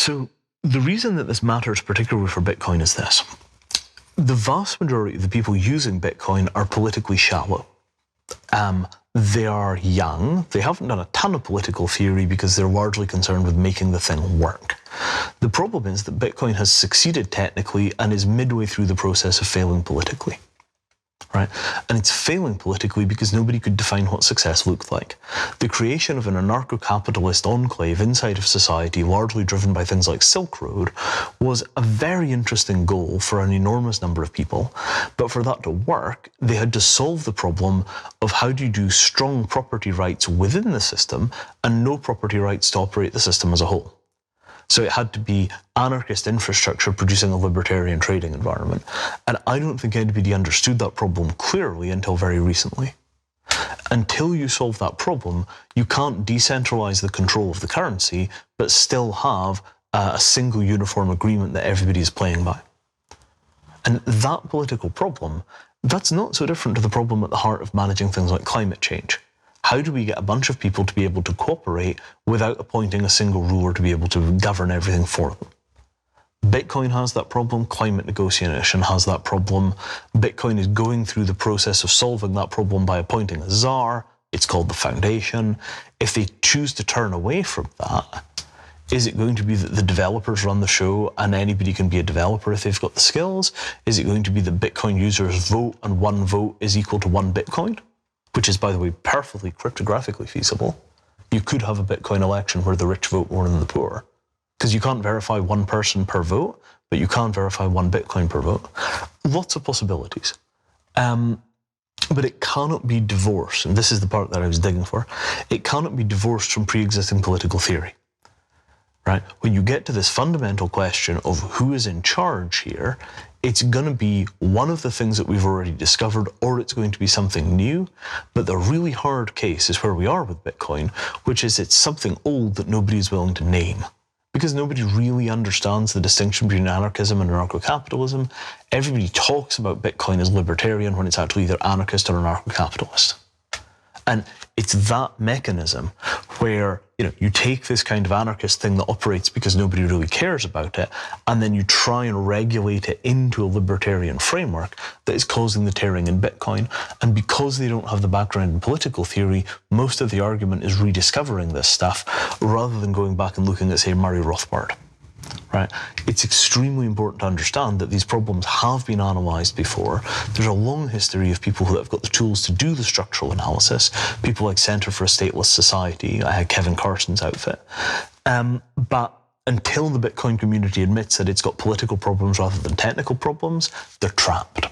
So the reason that this matters particularly for Bitcoin is this. The vast majority of the people using Bitcoin are politically shallow. They are young. They haven't done a ton of political theory because they're largely concerned with making the thing work. The problem is that Bitcoin has succeeded technically and is midway through the process of failing politically. Right? And it's failing politically because nobody could define what success looked like. The creation of an anarcho-capitalist enclave inside of society, largely driven by things like Silk Road, was a very interesting goal for an enormous number of people. But for that to work, they had to solve the problem of how do you do strong property rights within the system and no property rights to operate the system as a whole. So it had to be anarchist infrastructure producing a libertarian trading environment. And I don't think anybody understood that problem clearly until very recently. Until you solve that problem, you can't decentralize the control of the currency, but still have a single uniform agreement that everybody is playing by. And that political problem, that's not so different to the problem at the heart of managing things like climate change. How do we get a bunch of people to be able to cooperate without appointing a single ruler to be able to govern everything for them? Bitcoin has that problem. Climate negotiation has that problem. Bitcoin is going through the process of solving that problem by appointing a czar. It's called the foundation. If they choose to turn away from that, is it going to be that the developers run the show and anybody can be a developer if they've got the skills? Is it going to be that Bitcoin users vote and one vote is equal to one Bitcoin? Which is, by the way, perfectly cryptographically feasible. You could have a Bitcoin election where the rich vote more than the poor, because you can't verify one person per vote, but you can verify one Bitcoin per vote. Lots of possibilities. But it cannot be divorced, and this is the part that I was digging for, it cannot be divorced from pre-existing political theory. Right? When you get to this fundamental question of who is in charge here, it's going to be one of the things that we've already discovered, or it's going to be something new. But the really hard case is where we are with Bitcoin, which is it's something old that nobody is willing to name. Because nobody really understands the distinction between anarchism and anarcho-capitalism. Everybody talks about Bitcoin as libertarian when it's actually either anarchist or anarcho-capitalist. And it's that mechanism where, you take this kind of anarchist thing that operates because nobody really cares about it, and then you try and regulate it into a libertarian framework that is causing the tearing in Bitcoin. And because they don't have the background in political theory, most of the argument is rediscovering this stuff rather than going back and looking at, say, Murray Rothbard. Right? It's extremely important to understand that these problems have been analyzed before. There's a long history of people who have got the tools to do the structural analysis. People like Center for a Stateless Society, Kevin Carson's outfit. But until the Bitcoin community admits that it's got political problems rather than technical problems, they're trapped.